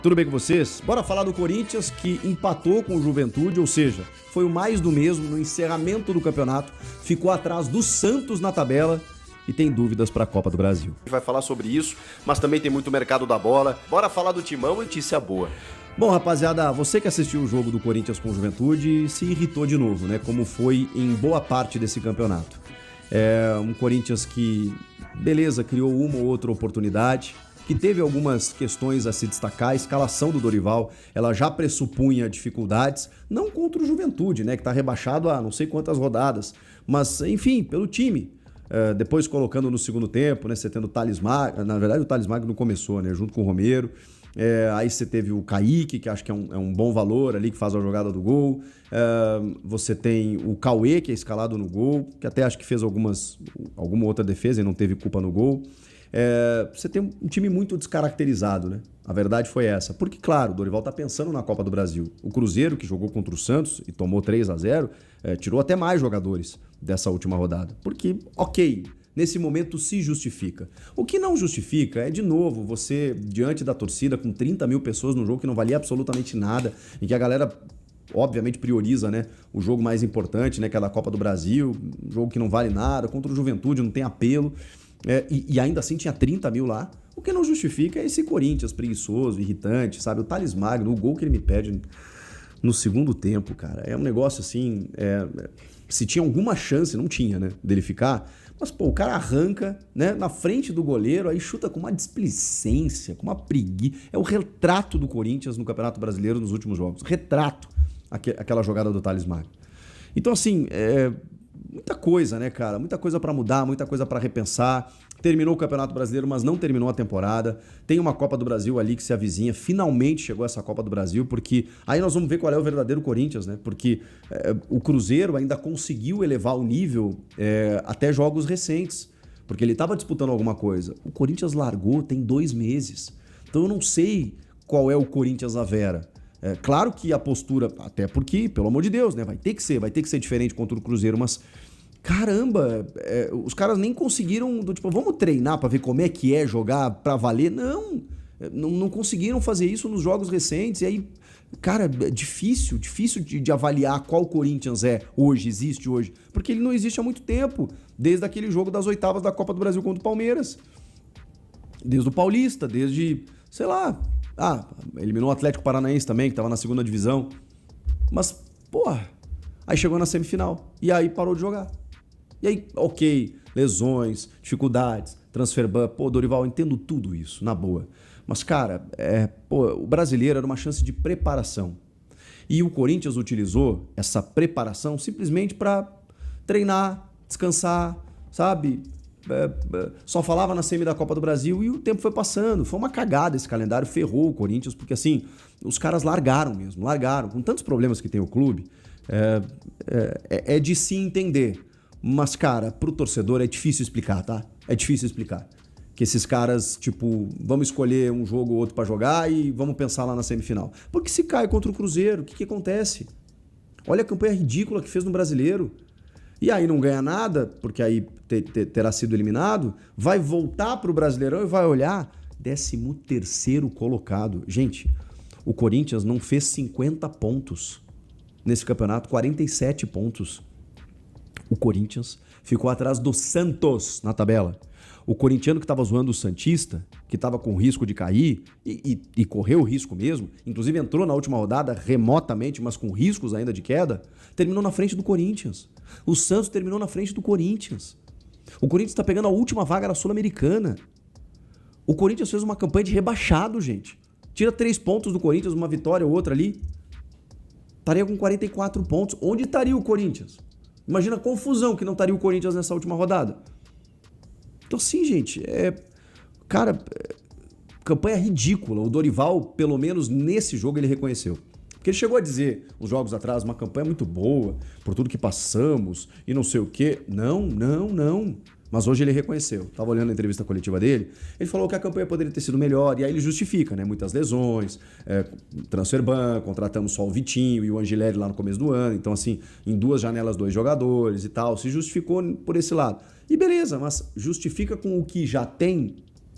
Tudo bem com vocês? Bora falar do Corinthians que empatou com o Juventude, ou seja, foi o mais do mesmo no encerramento do campeonato, ficou atrás do Santos na tabela e tem dúvidas para a Copa do Brasil. A gente vai falar sobre isso, mas também tem muito mercado da bola. Bora falar do Timão e notícia boa. Bom, rapaziada, você que assistiu o jogo do Corinthians com o Juventude se irritou de novo, né? Como foi em boa parte desse campeonato. É um Corinthians que, beleza, criou uma ou outra oportunidade, que teve algumas questões a se destacar. A escalação do Dorival, ela já pressupunha dificuldades, não contra o Juventude, né, que está rebaixado a não sei quantas rodadas, mas, enfim, pelo time. Depois colocando no segundo tempo, né, você tendo o Thales Magno, na verdade o Thales Magno não começou, né, junto com o Romero. Aí você teve o Kaique, que acho que é um bom valor ali, que faz a jogada do gol. Você tem o Cauê, que é escalado no gol, que até acho que fez alguma outra defesa e não teve culpa no gol. Você tem um time muito descaracterizado, né? A verdade foi essa. Porque, claro, o Dorival tá pensando na Copa do Brasil. O Cruzeiro, que jogou contra o Santos e tomou 3-0, tirou até mais jogadores dessa última rodada. Porque, ok, nesse momento se justifica. O que não justifica é, de novo, você, diante da torcida, com 30 mil pessoas num jogo que não valia absolutamente nada, e que a galera, obviamente, prioriza, né, o jogo mais importante, né, que é da Copa do Brasil, um jogo que não vale nada, contra o Juventude, não tem apelo. E ainda assim tinha 30 mil lá. O que não justifica é esse Corinthians preguiçoso, irritante, sabe? O Thales Magno, o gol que ele me pede no segundo tempo, cara. É um negócio assim... se tinha alguma chance, não tinha, né? Dele ficar. Mas, pô, o cara arranca, né? Na frente do goleiro, aí chuta com uma displicência, com uma preguiça. É o retrato do Corinthians no Campeonato Brasileiro nos últimos jogos. Retrato. Aquela jogada do Thales Magno. Então, assim... muita coisa, né, cara? Muita coisa pra mudar, muita coisa pra repensar. Terminou o Campeonato Brasileiro, mas não terminou a temporada. Tem uma Copa do Brasil ali que se avizinha. Finalmente chegou essa Copa do Brasil, porque aí nós vamos ver qual é o verdadeiro Corinthians, né? Porque o Cruzeiro ainda conseguiu elevar o nível até jogos recentes, porque ele estava disputando alguma coisa. O Corinthians largou tem 2 meses. Então eu não sei qual é o Corinthians à Vera. Claro que a postura, até porque, pelo amor de Deus, né? Vai ter que ser diferente contra o Cruzeiro, mas caramba, os caras nem conseguiram, vamos treinar pra ver como é que é jogar pra valer. Não conseguiram fazer isso nos jogos recentes. E aí, cara, é difícil de avaliar qual Corinthians existe hoje, porque ele não existe há muito tempo, desde aquele jogo das oitavas da Copa do Brasil contra o Palmeiras, desde o Paulista, desde, sei lá... eliminou o Atlético Paranaense também, que tava na segunda divisão. Mas, porra, aí chegou na semifinal. E aí parou de jogar. E aí, ok, lesões, dificuldades, transfer ban. Pô, Dorival, eu entendo tudo isso, na boa. Mas, cara, o brasileiro era uma chance de preparação. E o Corinthians utilizou essa preparação simplesmente para treinar, descansar, sabe? Só falava na semi da Copa do Brasil e o tempo foi passando. Foi uma cagada esse calendário, ferrou o Corinthians, porque assim, os caras largaram. Com tantos problemas que tem o clube, é de se entender. Mas, cara, pro torcedor é difícil explicar, tá? É difícil explicar. Que esses caras, vamos escolher um jogo ou outro pra jogar e vamos pensar lá na semifinal. Porque se cai contra o Cruzeiro, o que acontece? Olha a campanha ridícula que fez no Brasileiro. E aí não ganha nada, porque aí terá sido eliminado, vai voltar pro Brasileirão e vai olhar 13º colocado. Gente, o Corinthians não fez 50 pontos nesse campeonato, 47 pontos. O Corinthians ficou atrás do Santos na tabela. O corintiano que estava zoando o Santista, que estava com risco de cair, e correu o risco mesmo, inclusive entrou na última rodada remotamente, mas com riscos ainda de queda, terminou na frente do Corinthians. O Santos terminou na frente do Corinthians. O Corinthians está pegando a última vaga na Sul-Americana. O Corinthians fez uma campanha de rebaixado, gente. Tira 3 pontos do Corinthians, uma vitória ou outra ali. Estaria com 44 pontos. Onde estaria o Corinthians? Imagina a confusão que não estaria o Corinthians nessa última rodada. Então, assim, gente, campanha ridícula. O Dorival, pelo menos nesse jogo, ele reconheceu. Porque ele chegou a dizer, uns jogos atrás, uma campanha muito boa, por tudo que passamos e não sei o quê. Não. Mas hoje ele reconheceu. Estava olhando a entrevista coletiva dele, ele falou que a campanha poderia ter sido melhor, e aí ele justifica, né? Muitas lesões, transfer ban, contratamos só o Vitinho e o Angileri lá no começo do ano, então assim, em 2 janelas 2 jogadores e tal, se justificou por esse lado. E beleza, mas justifica com o que já tem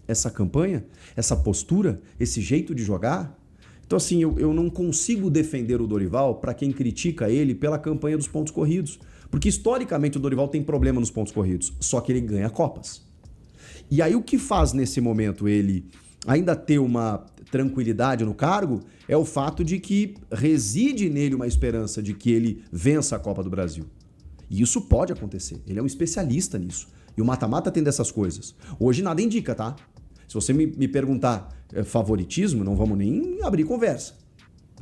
essa campanha, essa postura, esse jeito de jogar? Então, assim, eu não consigo defender o Dorival para quem critica ele pela campanha dos pontos corridos. Porque, historicamente, o Dorival tem problema nos pontos corridos, só que ele ganha Copas. E aí, o que faz nesse momento ele ainda ter uma tranquilidade no cargo é o fato de que reside nele uma esperança de que ele vença a Copa do Brasil. E isso pode acontecer. Ele é um especialista nisso. E o mata-mata tem dessas coisas. Hoje nada indica, tá? Se você me perguntar favoritismo, não vamos nem abrir conversa.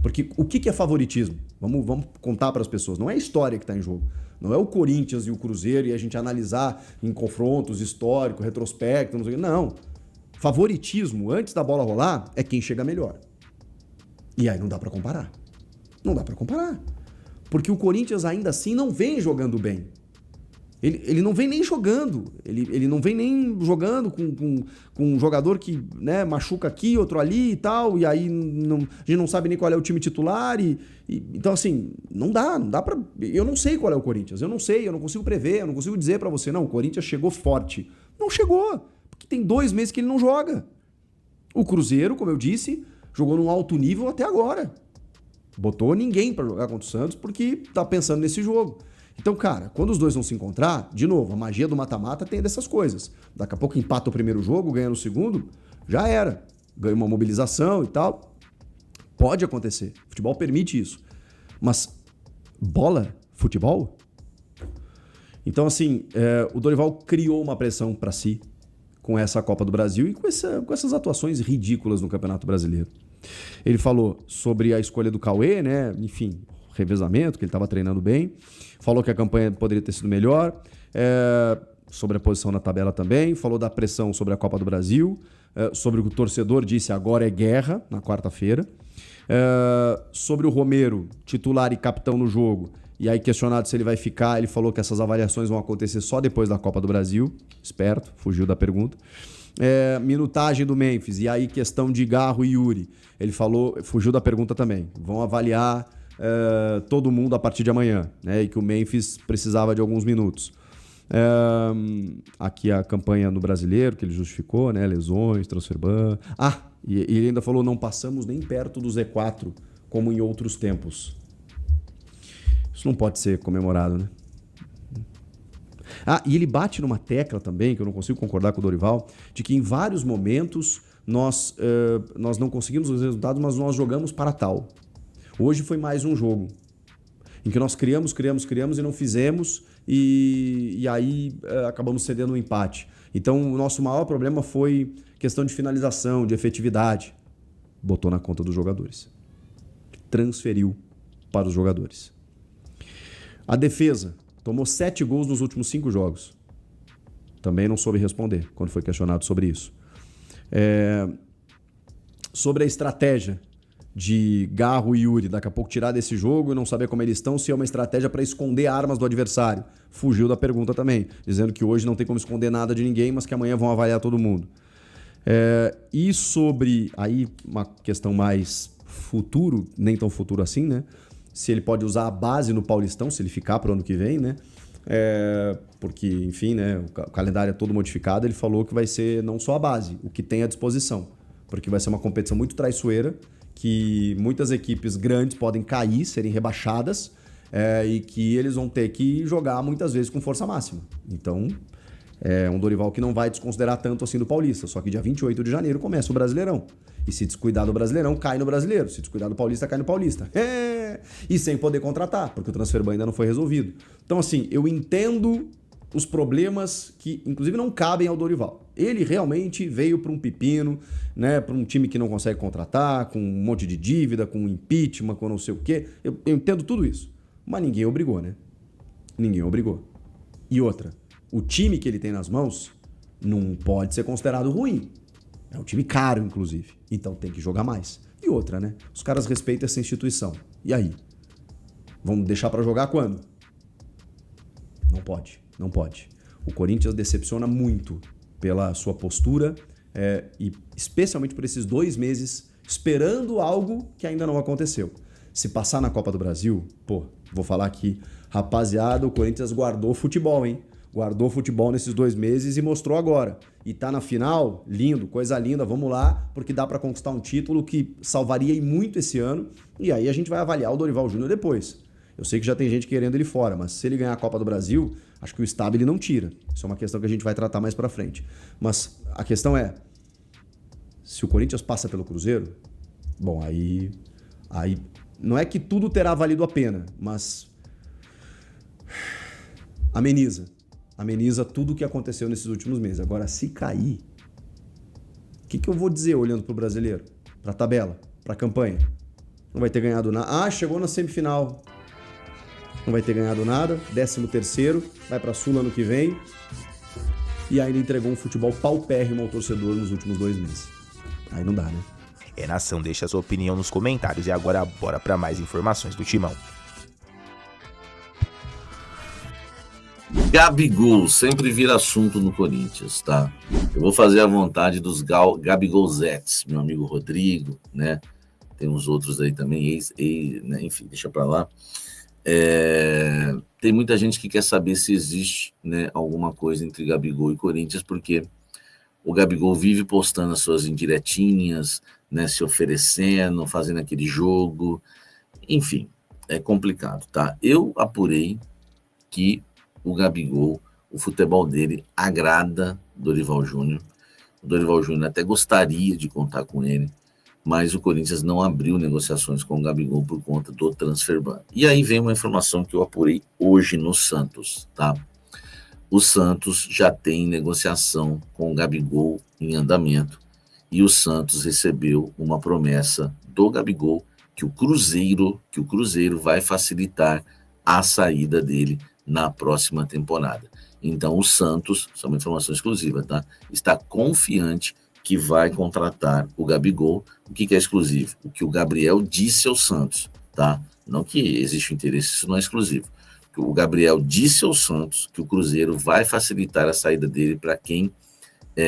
Porque o que é favoritismo? Vamos contar para as pessoas. Não é a história que está em jogo. Não é o Corinthians e o Cruzeiro e a gente analisar em confrontos históricos, retrospecto, não sei o quê. Não. Favoritismo, antes da bola rolar, é quem chega melhor. E aí não dá para comparar. Não dá para comparar. Porque o Corinthians ainda assim não vem jogando bem. Ele não vem nem jogando. Ele não vem nem jogando com um jogador que, né, machuca aqui, outro ali e tal. E aí a gente não sabe nem qual é o time titular. Então, assim, não dá pra... Eu não sei qual é o Corinthians. Eu não consigo prever, eu não consigo dizer pra você, não, o Corinthians chegou forte. Não chegou, porque tem 2 meses que ele não joga. O Cruzeiro, como eu disse, jogou num alto nível até agora. Botou ninguém pra jogar contra o Santos porque tá pensando nesse jogo. Então, cara, quando os dois vão se encontrar, de novo, a magia do mata-mata tem dessas coisas. Daqui a pouco empata o primeiro jogo, ganha no segundo, já era. Ganha uma mobilização e tal. Pode acontecer. Futebol permite isso. Mas bola? Futebol? Então, assim, o Dorival criou uma pressão para si com essa Copa do Brasil e com essas atuações ridículas no Campeonato Brasileiro. Ele falou sobre a escolha do Cauê, né? Enfim, revezamento, que ele estava treinando bem. Falou que a campanha poderia ter sido melhor. Sobre a posição na tabela também. Falou da pressão sobre a Copa do Brasil. Sobre o que o torcedor disse, agora é guerra, na quarta-feira. Sobre o Romero, titular e capitão no jogo. E aí, questionado se ele vai ficar, ele falou que essas avaliações vão acontecer só depois da Copa do Brasil. Esperto, fugiu da pergunta. Minutagem do Memphis. E aí, questão de Garro e Yuri. Ele falou, fugiu da pergunta também. Vão avaliar todo mundo a partir de amanhã, né? E que o Memphis precisava de alguns minutos. Aqui a campanha no Brasileiro, que ele justificou, né? Lesões, transfer ban. E ele ainda falou, não passamos nem perto do Z4, como em outros tempos. Isso não pode ser comemorado, né? E ele bate numa tecla também, que eu não consigo concordar com o Dorival, de que em vários momentos nós não conseguimos os resultados, mas nós jogamos para tal. Hoje foi mais um jogo em que nós criamos e não fizemos e aí acabamos cedendo um empate. Então o nosso maior problema foi questão de finalização, de efetividade. Botou na conta dos jogadores. Transferiu para os jogadores. A defesa tomou 7 gols nos últimos 5 jogos. Também não soube responder quando foi questionado sobre isso. Sobre a estratégia de Garro e Yuri, daqui a pouco tirar desse jogo e não saber como eles estão, se é uma estratégia para esconder armas do adversário. Fugiu da pergunta também, dizendo que hoje não tem como esconder nada de ninguém, mas que amanhã vão avaliar todo mundo. E sobre, aí uma questão mais futuro, nem tão futuro assim, né? Se ele pode usar a base no Paulistão, se ele ficar para o ano que vem, né? Porque, enfim, né? O calendário é todo modificado, ele falou que vai ser não só a base, o que tem à disposição, porque vai ser uma competição muito traiçoeira, que muitas equipes grandes podem cair, serem rebaixadas, e que eles vão ter que jogar muitas vezes com força máxima. Então, é um Dorival que não vai desconsiderar tanto assim do Paulista, só que dia 28 de janeiro começa o Brasileirão. E se descuidar do Brasileirão, cai no Brasileiro. Se descuidar do Paulista, cai no Paulista. E sem poder contratar, porque o transfer ban ainda não foi resolvido. Então, assim, eu entendo os problemas que, inclusive, não cabem ao Dorival. Ele realmente veio para um pepino, né, para um time que não consegue contratar, com um monte de dívida, com impeachment, com não sei o quê. Eu entendo tudo isso. Mas ninguém obrigou, né? Ninguém obrigou. E outra, o time que ele tem nas mãos não pode ser considerado ruim. É um time caro, inclusive. Então tem que jogar mais. E outra, né? Os caras respeitam essa instituição. E aí? Vamos deixar para jogar quando? Não pode. Não pode. O Corinthians decepciona muito pela sua postura e especialmente por esses 2 meses esperando algo que ainda não aconteceu. Se passar na Copa do Brasil, vou falar aqui, rapaziada, o Corinthians guardou futebol, hein? Guardou futebol nesses 2 meses e mostrou agora. E tá na final, lindo, coisa linda, vamos lá, porque dá para conquistar um título que salvaria muito esse ano. E aí a gente vai avaliar o Dorival Júnior depois. Eu sei que já tem gente querendo ele fora, mas se ele ganhar a Copa do Brasil, acho que o Stabile ele não tira. Isso é uma questão que a gente vai tratar mais para frente. Mas a questão é, se o Corinthians passa pelo Cruzeiro, bom, aí não é que tudo terá valido a pena, mas ameniza tudo o que aconteceu nesses últimos meses. Agora, se cair, o que eu vou dizer olhando pro brasileiro? Pra tabela? Pra campanha? Não vai ter ganhado nada. Ah, chegou na semifinal. Não vai ter ganhado nada. 13º, vai pra Sula ano que vem. E ainda entregou um futebol paupérrimo ao torcedor nos últimos 2 meses. Aí não dá, né? Nação, deixa a sua opinião nos comentários. E agora bora pra mais informações do Timão. Gabigol sempre vira assunto no Corinthians, tá? Eu vou fazer a vontade dos Gabigolzetes, meu amigo Rodrigo, né? Tem uns outros aí também, né? Enfim, deixa pra lá. Tem muita gente que quer saber se existe, né, alguma coisa entre Gabigol e Corinthians, porque o Gabigol vive postando as suas indiretinhas, né, se oferecendo, fazendo aquele jogo, enfim, é complicado, tá? Eu apurei que o Gabigol, o futebol dele agrada Dorival Júnior. O Dorival Júnior até gostaria de contar com ele, mas o Corinthians não abriu negociações com o Gabigol por conta do Transferban. E aí vem uma informação que eu apurei hoje no Santos, tá? O Santos já tem negociação com o Gabigol em andamento e o Santos recebeu uma promessa do Gabigol que o Cruzeiro vai facilitar a saída dele na próxima temporada. Então o Santos, isso é uma informação exclusiva, tá? Está confiante que vai contratar o Gabigol. O que é exclusivo? O que o Gabriel disse ao Santos, tá? Não que existe interesse, isso não é exclusivo. O Gabriel disse ao Santos que o Cruzeiro vai facilitar a saída dele para quem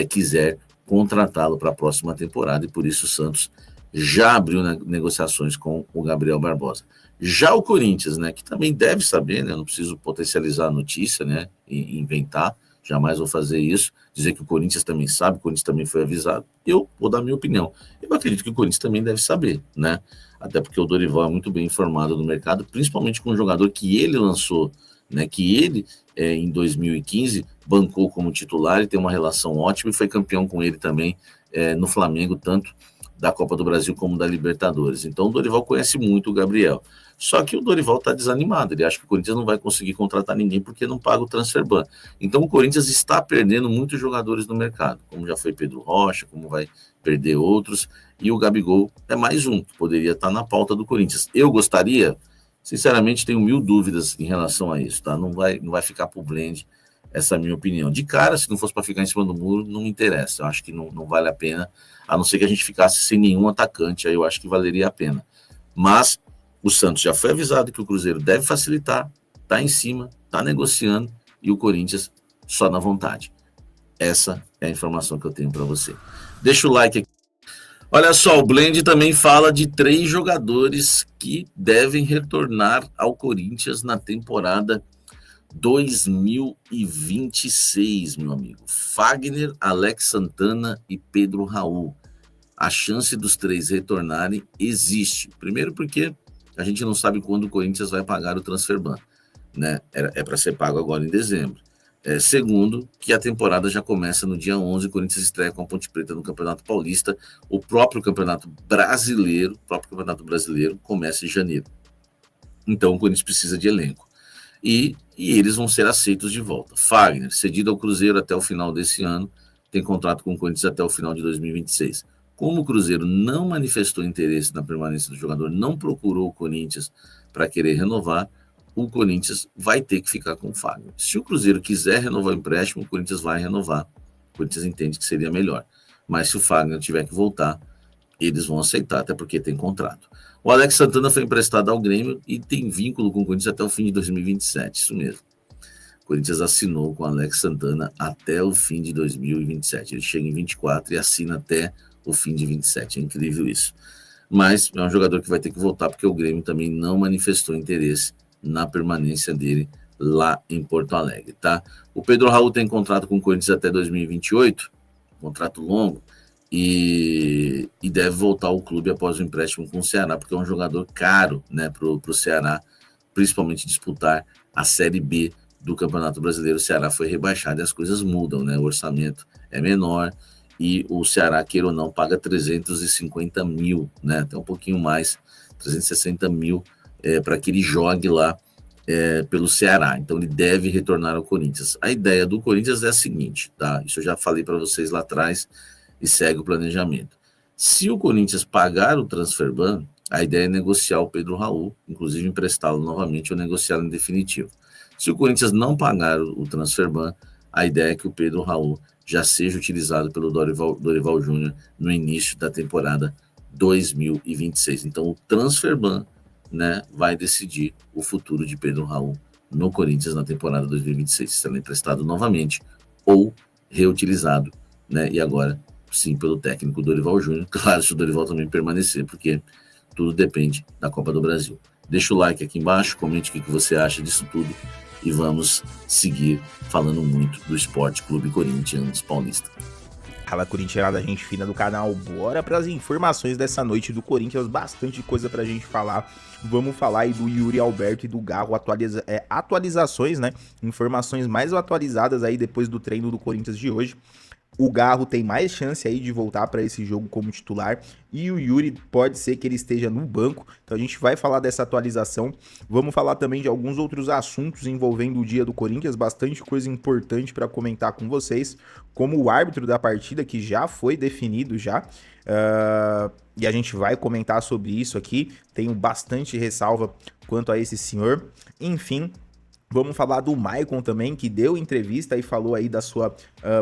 quiser contratá-lo para a próxima temporada, e por isso o Santos já abriu negociações com o Gabriel Barbosa. Já o Corinthians, né, que também deve saber, né, eu não preciso potencializar a notícia, né, e inventar, jamais vou fazer isso, dizer que o Corinthians também sabe, o Corinthians também foi avisado. Eu vou dar a minha opinião. Eu acredito que o Corinthians também deve saber, né? Até porque o Dorival é muito bem informado do mercado, principalmente com um jogador que ele lançou, né? Que ele, em 2015, bancou como titular e tem uma relação ótima e foi campeão com ele também no Flamengo, tanto da Copa do Brasil como da Libertadores. Então o Dorival conhece muito o Gabriel. Só que o Dorival está desanimado, ele acha que o Corinthians não vai conseguir contratar ninguém porque não paga o Transferban. Então o Corinthians está perdendo muitos jogadores no mercado, como já foi Pedro Rocha, como vai perder outros, e o Gabigol é mais um que poderia estar na pauta do Corinthians. Eu gostaria, sinceramente, tenho 1000 dúvidas em relação a isso, tá? Não vai ficar pro blend, essa é a minha opinião. De cara, se não fosse para ficar em cima do muro, não me interessa, eu acho que não vale a pena, a não ser que a gente ficasse sem nenhum atacante, aí eu acho que valeria a pena. Mas o Santos já foi avisado que o Cruzeiro deve facilitar, está em cima, está negociando, e o Corinthians só na vontade. Essa é a informação que eu tenho para você. Deixa o like aqui. Olha só, o Blend também fala de 3 jogadores que devem retornar ao Corinthians na temporada 2026, meu amigo. Fagner, Alex Santana e Pedro Raul. A chance dos 3 retornarem existe. Primeiro porque a gente não sabe quando o Corinthians vai pagar o Transferban, né? É para ser pago agora em dezembro. Segundo, que a temporada já começa no dia 11, o Corinthians estreia com a Ponte Preta no Campeonato Paulista, o próprio Campeonato Brasileiro começa em janeiro. Então o Corinthians precisa de elenco. E eles vão ser aceitos de volta. Fagner, cedido ao Cruzeiro até o final desse ano, tem contrato com o Corinthians até o final de 2026. Como o Cruzeiro não manifestou interesse na permanência do jogador, não procurou o Corinthians para querer renovar, o Corinthians vai ter que ficar com o Fagner. Se o Cruzeiro quiser renovar o empréstimo, o Corinthians vai renovar. O Corinthians entende que seria melhor. Mas se o Fagner tiver que voltar, eles vão aceitar, até porque tem contrato. O Alex Santana foi emprestado ao Grêmio e tem vínculo com o Corinthians até o fim de 2027, isso mesmo. O Corinthians assinou com o Alex Santana até o fim de 2027. Ele chega em 24 e assina até o fim de 27. É incrível isso. Mas é um jogador que vai ter que voltar porque o Grêmio também não manifestou interesse na permanência dele lá em Porto Alegre, tá? O Pedro Raul tem contrato com o Corinthians até 2028, contrato longo, e deve voltar ao clube após o empréstimo com o Ceará, porque é um jogador caro, né, para o Ceará, principalmente disputar a Série B do Campeonato Brasileiro. O Ceará foi rebaixado e as coisas mudam, né? O orçamento é menor e o Ceará, queira ou não, paga 350 mil, né? Até um pouquinho mais, 360 mil para que ele jogue lá pelo Ceará. Então ele deve retornar ao Corinthians. A ideia do Corinthians é a seguinte, tá? Isso eu já falei para vocês lá atrás e segue o planejamento. Se o Corinthians pagar o transfer ban, a ideia é negociar o Pedro Raul, inclusive emprestá-lo novamente ou negociá-lo em definitivo. Se o Corinthians não pagar o transfer ban, a ideia é que o Pedro Raul já seja utilizado pelo Dorival Júnior no início da temporada 2026. Então o transfer ban, né, vai decidir o futuro de Pedro Raul no Corinthians na temporada 2026, sendo emprestado novamente ou reutilizado, né, e agora sim pelo técnico Dorival Júnior, claro, se o Dorival também permanecer, porque tudo depende da Copa do Brasil. Deixa o like aqui embaixo, comente o que você acha disso tudo e vamos seguir falando muito do Esporte Clube Corinthians Paulista. Fala, corintianada, gente fina do canal, bora para as informações dessa noite do Corinthians, bastante coisa pra gente falar. Vamos falar aí do Yuri Alberto e do Garro, atualizações, né, informações mais atualizadas aí depois do treino do Corinthians de hoje. O Garro tem mais chance aí de voltar para esse jogo como titular e o Yuri pode ser que ele esteja no banco, então a gente vai falar dessa atualização. Vamos falar também de alguns outros assuntos envolvendo o dia do Corinthians, bastante coisa importante para comentar com vocês, como o árbitro da partida que já foi definido já, e a gente vai comentar sobre isso aqui, tenho bastante ressalva quanto a esse senhor, enfim. Vamos falar do Maicon também, que deu entrevista e falou aí da sua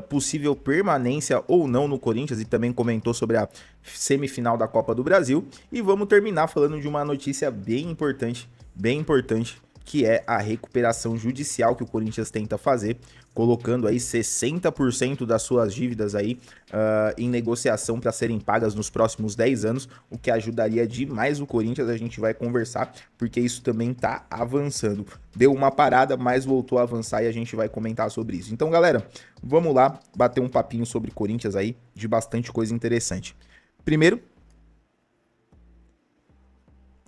possível permanência ou não no Corinthians e também comentou sobre a semifinal da Copa do Brasil. E vamos terminar falando de uma notícia bem importante, que é a recuperação judicial que o Corinthians tenta fazer, colocando aí 60% das suas dívidas aí em negociação para serem pagas nos próximos 10 anos, o que ajudaria demais o Corinthians. A gente vai conversar, porque isso também tá avançando. Deu uma parada, mas voltou a avançar e a gente vai comentar sobre isso. Então, galera, vamos lá bater um papinho sobre Corinthians aí, de bastante coisa interessante. Primeiro,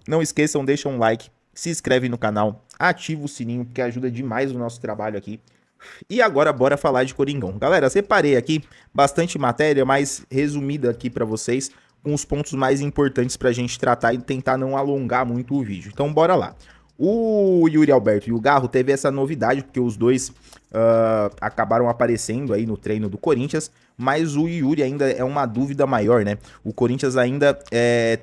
não esqueçam, deixa um like, se inscreve no canal, ativa o sininho, porque ajuda demais o nosso trabalho aqui. E agora bora falar de Coringão. Galera, separei aqui bastante matéria, mais resumida aqui para vocês, com os pontos mais importantes pra gente tratar e tentar não alongar muito o vídeo. Então bora lá. O Yuri Alberto e o Garro teve essa novidade, porque os dois acabaram aparecendo aí no treino do Corinthians, mas o Yuri ainda é uma dúvida maior, né? O Corinthians ainda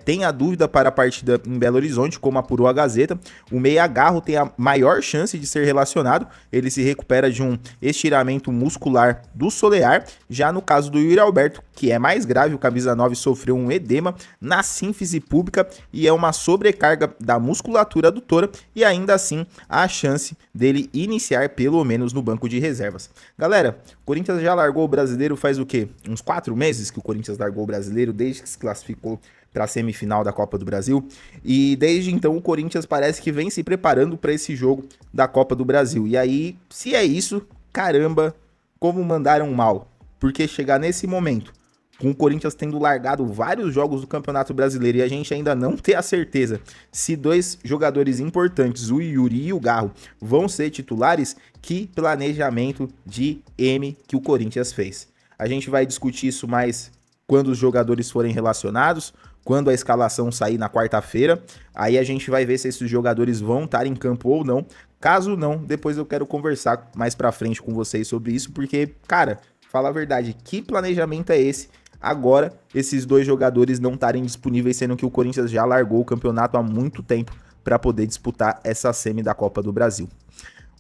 tem a dúvida para a partida em Belo Horizonte, como apurou a Gazeta. O Meia Garro tem a maior chance de ser relacionado, ele se recupera de um estiramento muscular do solear. Já no caso do Yuri Alberto, que é mais grave, o camisa 9 sofreu um edema na sínfise pública e é uma sobrecarga da musculatura adutora, e ainda assim há a chance dele iniciar pelo menos no banco de reservas. Galera, o Corinthians já largou o Brasileiro faz o quê? Uns 4 meses que o Corinthians largou o Brasileiro, desde que se classificou para a semifinal da Copa do Brasil, e desde então o Corinthians parece que vem se preparando para esse jogo da Copa do Brasil. E aí, se é isso, caramba, como mandaram mal, porque chegar nesse momento, com o Corinthians tendo largado vários jogos do Campeonato Brasileiro e a gente ainda não ter a certeza se dois jogadores importantes, o Yuri e o Garro, vão ser titulares, que planejamento de M que o Corinthians fez. A gente vai discutir isso mais quando os jogadores forem relacionados, quando a escalação sair na quarta-feira, aí a gente vai ver se esses jogadores vão estar em campo ou não. Caso não, depois eu quero conversar mais pra frente com vocês sobre isso, porque, cara, fala a verdade, que planejamento é esse? Agora, esses dois jogadores não estarem disponíveis, sendo que o Corinthians já largou o campeonato há muito tempo para poder disputar essa semi da Copa do Brasil.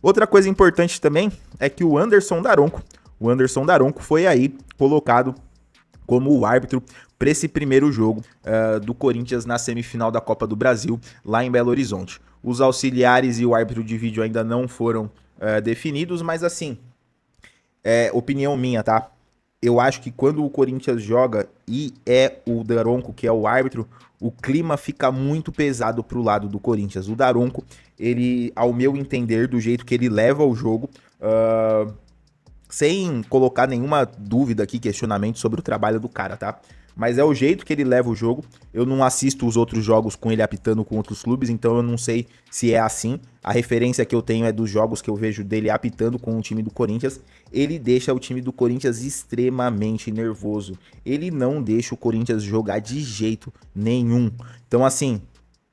Outra coisa importante também é que o Anderson Daronco foi aí colocado como o árbitro para esse primeiro jogo do Corinthians na semifinal da Copa do Brasil, lá em Belo Horizonte. Os auxiliares e o árbitro de vídeo ainda não foram definidos, mas assim, opinião minha, tá? eu acho que quando o Corinthians joga e é o Daronco que é o árbitro, o clima fica muito pesado pro lado do Corinthians. O Daronco, ele, ao meu entender, do jeito que ele leva o jogo, sem colocar nenhuma dúvida aqui, questionamento sobre o trabalho do cara, tá? Mas é o jeito que ele leva o jogo. Eu não assisto os outros jogos com ele apitando com outros clubes, então eu não sei se é assim. A referência que eu tenho é dos jogos que eu vejo dele apitando com o time do Corinthians. Ele deixa o time do Corinthians extremamente nervoso. Ele não deixa o Corinthians jogar de jeito nenhum. Então, assim,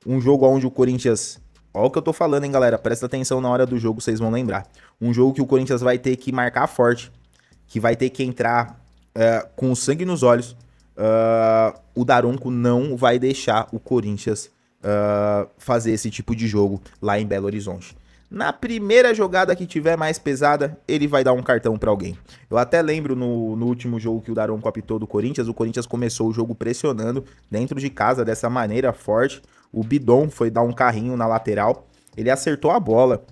um jogo onde o Corinthians... Olha o que eu tô falando, hein, galera? Presta atenção na hora do jogo, vocês vão lembrar. Um jogo que o Corinthians vai ter que marcar forte, que vai ter que entrar com o sangue nos olhos. O Daronco não vai deixar o Corinthians fazer esse tipo de jogo lá em Belo Horizonte. Na primeira jogada que tiver mais pesada, ele vai dar um cartão pra alguém. Eu até lembro no último jogo que o Daronco apitou do Corinthians, o Corinthians começou o jogo pressionando dentro de casa dessa maneira forte. O Bidon foi dar um carrinho na lateral. Ele acertou a bola,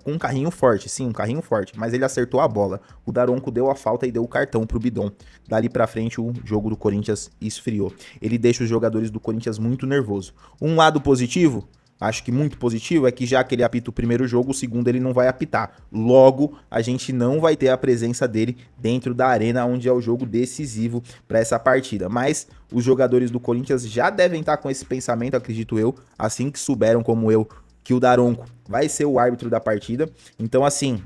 com um carrinho forte, sim, um carrinho forte, mas ele acertou a bola. O Daronco deu a falta e deu o cartão pro Bidon. Dali pra frente o jogo do Corinthians esfriou. Ele deixa os jogadores do Corinthians muito nervosos. Um lado positivo, acho que muito positivo, é que já que ele apita o primeiro jogo, o segundo ele não vai apitar. Logo, a gente não vai ter a presença dele dentro da arena, onde é o jogo decisivo para essa partida. Mas os jogadores do Corinthians já devem estar com esse pensamento, acredito eu, assim que souberam como eu, que o Daronco vai ser o árbitro da partida. Então, assim,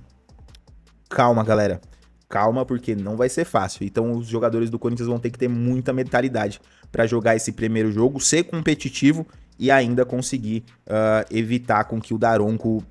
calma, galera. Calma, porque não vai ser fácil. Então, os jogadores do Corinthians vão ter que ter muita mentalidade para jogar esse primeiro jogo, ser competitivo e ainda conseguir evitar com que o Daronco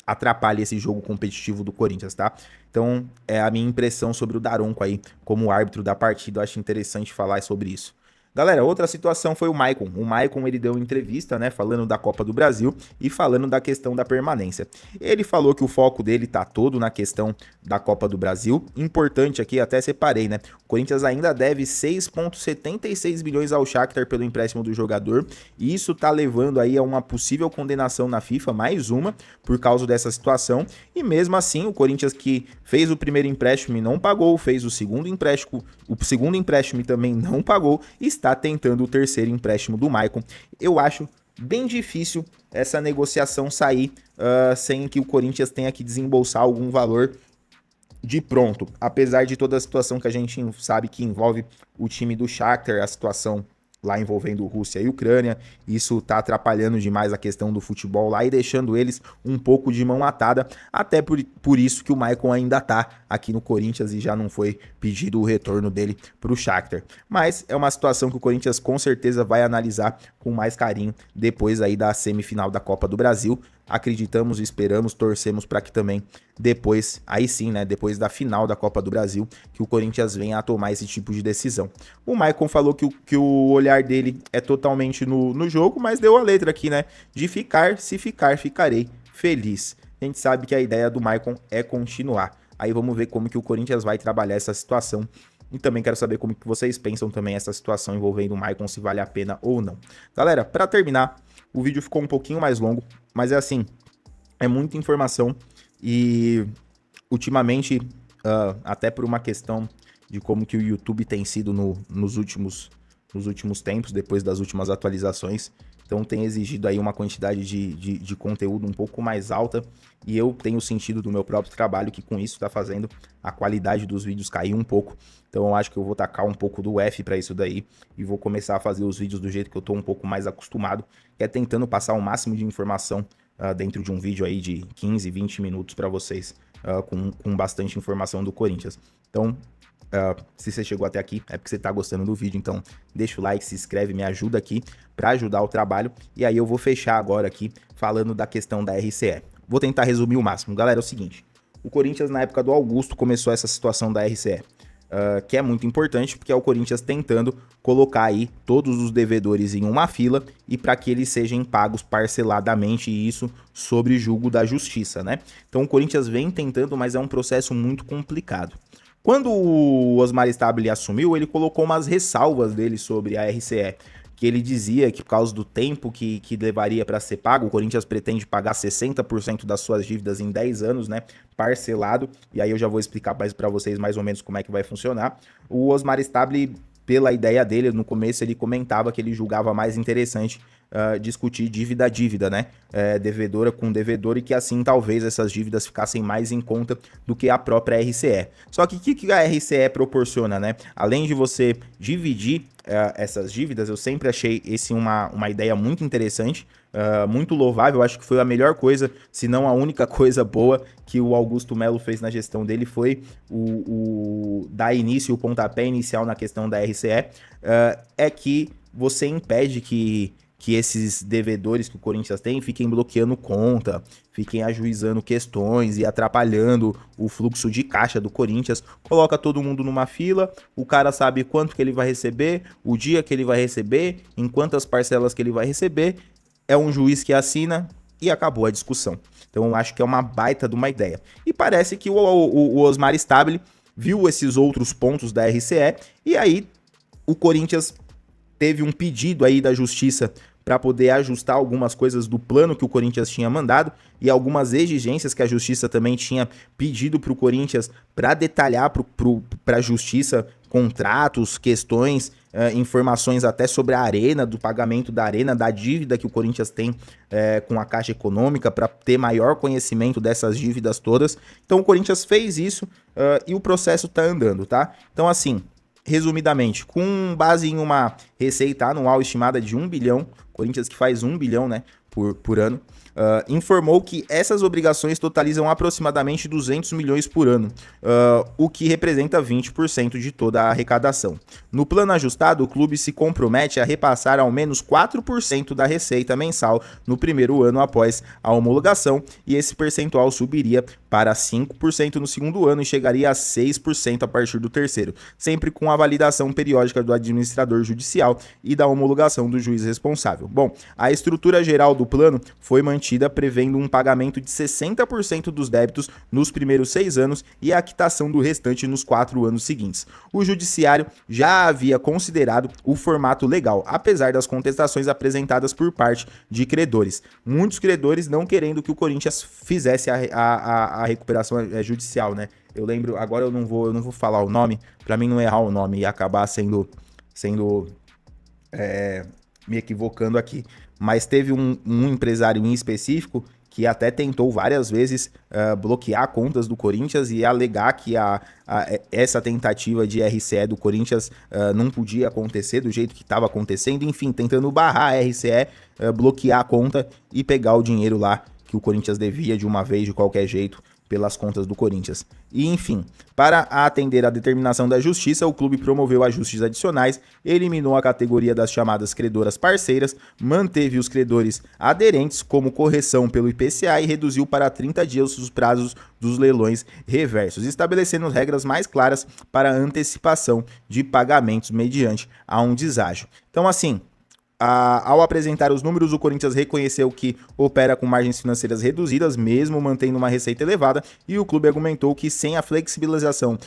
atrapalhe esse jogo competitivo do Corinthians, tá? Então, é a minha impressão sobre o Daronco aí como árbitro da partida. Eu acho interessante falar sobre isso. Galera, outra situação foi o Maicon. O Maicon, ele deu uma entrevista, né, falando da Copa do Brasil e falando da questão da permanência. Ele falou que o foco dele tá todo na questão da Copa do Brasil. Importante aqui, até separei, né? O Corinthians ainda deve 6,76 milhões ao Shakhtar pelo empréstimo do jogador. E isso tá levando aí a uma possível condenação na FIFA, mais uma, por causa dessa situação. E mesmo assim, o Corinthians que fez o primeiro empréstimo e não pagou, fez o segundo empréstimo e também não pagou, está tentando o terceiro empréstimo do Maicon. Eu acho bem difícil essa negociação sair sem que o Corinthians tenha que desembolsar algum valor de pronto. Apesar de toda a situação que a gente sabe que envolve o time do Shakhtar, a situação lá envolvendo Rússia e Ucrânia, isso tá atrapalhando demais a questão do futebol lá e deixando eles um pouco de mão atada, até por isso que o Maicon ainda tá aqui no Corinthians e já não foi pedido o retorno dele pro Shakhtar. Mas é uma situação que o Corinthians com certeza vai analisar com mais carinho depois aí da semifinal da Copa do Brasil. Acreditamos, esperamos, torcemos para que também depois, aí sim, né, depois da final da Copa do Brasil, que o Corinthians venha a tomar esse tipo de decisão. O Maicon falou que o olhar dele é totalmente no jogo, mas deu a letra aqui, né, de ficar, se ficar, ficarei feliz. A gente sabe que a ideia do Maicon é continuar. Aí vamos ver como que o Corinthians vai trabalhar essa situação. E também quero saber como que vocês pensam também essa situação envolvendo o Maicon, se vale a pena ou não. Galera, para terminar, o vídeo ficou um pouquinho mais longo, mas é assim, é muita informação e ultimamente, até por uma questão de como que o YouTube tem sido nos últimos tempos, depois das últimas atualizações, então tem exigido aí uma quantidade de conteúdo um pouco mais alta e eu tenho sentido do meu próprio trabalho que com isso está fazendo a qualidade dos vídeos cair um pouco. Então eu acho que eu vou tacar um pouco do F para isso daí e vou começar a fazer os vídeos do jeito que eu tô um pouco mais acostumado, que é tentando passar o máximo de informação dentro de um vídeo aí de 15, 20 minutos para vocês, com bastante informação do Corinthians. Então, se você chegou até aqui, é porque você tá gostando do vídeo, então deixa o like, se inscreve, me ajuda aqui para ajudar o trabalho. E aí eu vou fechar agora aqui falando da questão da RCE. Vou tentar resumir o máximo. Galera, é o seguinte, o Corinthians na época do Augusto começou essa situação da RCE, que é muito importante porque é o Corinthians tentando colocar aí todos os devedores em uma fila e para que eles sejam pagos parceladamente, e isso sobre julgo da justiça, né? Então o Corinthians vem tentando, mas é um processo muito complicado. Quando o Osmar Stabile assumiu, ele colocou umas ressalvas dele sobre a RCE, que ele dizia que por causa do tempo que levaria para ser pago, o Corinthians pretende pagar 60% das suas dívidas em 10 anos, né, parcelado, e aí eu já vou explicar para vocês mais ou menos como é que vai funcionar. O Osmar Stabile, pela ideia dele, no começo ele comentava que ele julgava mais interessante discutir dívida a dívida, né? Devedora com devedor, e que assim talvez essas dívidas ficassem mais em conta do que a própria RCE. Só que o que a RCE proporciona, né? Além de você dividir essas dívidas, eu sempre achei esse uma ideia muito interessante, muito louvável. Acho que foi a melhor coisa, se não a única coisa boa que o Augusto Melo fez na gestão dele, foi o dar início, o pontapé inicial na questão da RCE, é que você impede que esses devedores que o Corinthians tem fiquem bloqueando conta, fiquem ajuizando questões e atrapalhando o fluxo de caixa do Corinthians. Coloca todo mundo numa fila, o cara sabe quanto que ele vai receber, o dia que ele vai receber, em quantas parcelas que ele vai receber, é um juiz que assina e acabou a discussão. Então eu acho que é uma baita de uma ideia. E parece que o Osmar Stabile viu esses outros pontos da RCE, e aí o Corinthians teve um pedido aí da Justiça para poder ajustar algumas coisas do plano que o Corinthians tinha mandado e algumas exigências que a Justiça também tinha pedido para o Corinthians para detalhar para a Justiça contratos, questões, informações até sobre a Arena, do pagamento da Arena, da dívida que o Corinthians tem com a Caixa Econômica, para ter maior conhecimento dessas dívidas todas. Então o Corinthians fez isso e o processo está andando, tá? Então assim, resumidamente, com base em uma receita anual estimada de 1 bilhão, Corinthians que faz 1 bilhão, né, por ano, informou que essas obrigações totalizam aproximadamente 200 milhões por ano, o que representa 20% de toda a arrecadação. No plano ajustado, o clube se compromete a repassar ao menos 4% da receita mensal no primeiro ano após a homologação, e esse percentual subiria para 5% no segundo ano e chegaria a 6% a partir do terceiro, sempre com a validação periódica do administrador judicial e da homologação do juiz responsável. Bom, a estrutura geral do plano foi mantida, prevendo um pagamento de 60% dos débitos nos primeiros 6 anos e a quitação do restante nos 4 anos seguintes. O judiciário já havia considerado o formato legal, apesar das contestações apresentadas por parte de credores. Muitos credores não querendo que o Corinthians fizesse a recuperação judicial, né? Eu lembro, agora eu não vou falar o nome, para mim não errar o nome e acabar sendo me equivocando aqui. Mas teve um empresário em específico que até tentou várias vezes bloquear contas do Corinthians e alegar que essa tentativa de RCE do Corinthians não podia acontecer do jeito que estava acontecendo, enfim, tentando barrar a RCE, bloquear a conta e pegar o dinheiro lá que o Corinthians devia de uma vez, de qualquer jeito, pelas contas do Corinthians. E enfim, para atender à determinação da Justiça, o clube promoveu ajustes adicionais, eliminou a categoria das chamadas credoras parceiras, manteve os credores aderentes como correção pelo IPCA e reduziu para 30 dias os prazos dos leilões reversos, estabelecendo regras mais claras para a antecipação de pagamentos mediante a um deságio. Então assim, ao apresentar os números, o Corinthians reconheceu que opera com margens financeiras reduzidas, mesmo mantendo uma receita elevada, e o clube argumentou que sem a flexibilização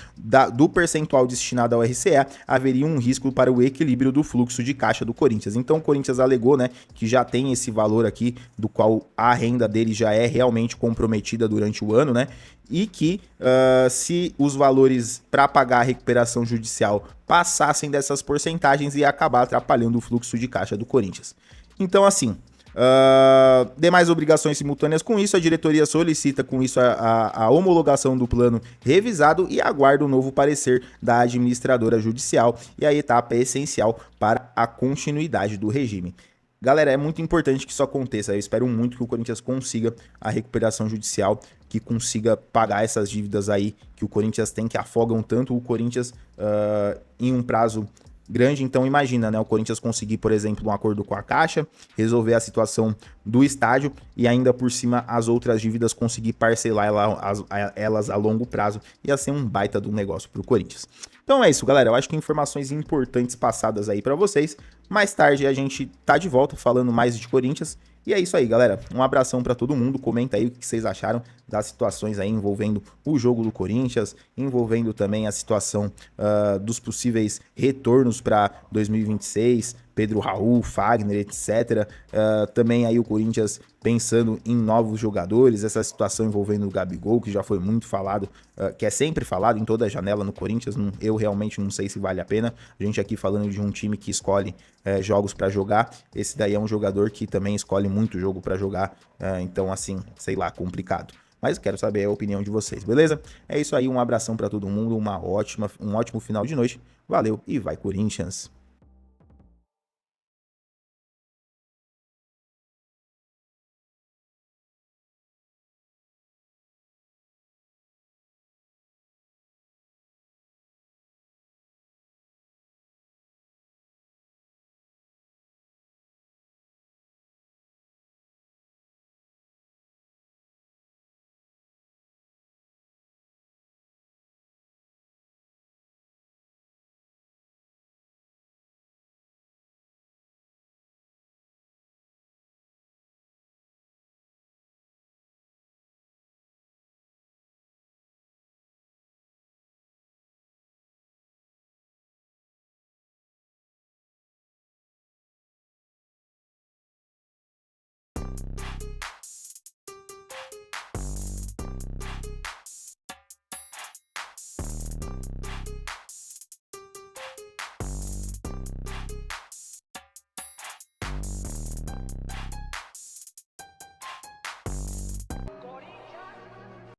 do percentual destinado ao RCE, haveria um risco para o equilíbrio do fluxo de caixa do Corinthians. Então o Corinthians alegou, né, que já tem esse valor aqui, do qual a renda dele já é realmente comprometida durante o ano, né, e que se os valores para pagar a recuperação judicial passassem dessas porcentagens, ia acabar atrapalhando o fluxo de caixa do Corinthians. Então assim, demais obrigações simultâneas com isso, a diretoria solicita com isso a homologação do plano revisado e aguarda o novo parecer da administradora judicial, e a etapa é essencial para a continuidade do regime. Galera, é muito importante que isso aconteça. Eu espero muito que o Corinthians consiga a recuperação judicial, que consiga pagar essas dívidas aí que o Corinthians tem, que afogam tanto o Corinthians em um prazo grande. Então imagina, né, o Corinthians conseguir, por exemplo, um acordo com a Caixa, resolver a situação do estádio e ainda por cima as outras dívidas conseguir parcelar elas a longo prazo. Ia ser um baita do negócio pro Corinthians. Então é isso, galera. Eu acho que informações importantes passadas aí para vocês. Mais tarde a gente tá de volta falando mais de Corinthians E é isso aí, galera. Um abração para todo mundo. Comenta aí o que vocês acharam das situações aí envolvendo o jogo do Corinthians, envolvendo também a situação dos possíveis retornos para 2026, Pedro Raul, Fagner, etc. Também aí o Corinthians pensando em novos jogadores, essa situação envolvendo o Gabigol, que já foi muito falado, que é sempre falado em toda a janela no Corinthians. Eu realmente não sei se vale a pena. A gente aqui falando de um time que escolhe jogos para jogar, esse daí é um jogador que também escolhe muito jogo para jogar, então assim, sei lá, complicado. Mas quero saber a opinião de vocês, beleza? É isso aí, um abração para todo mundo, um ótimo final de noite. Valeu e vai Corinthians!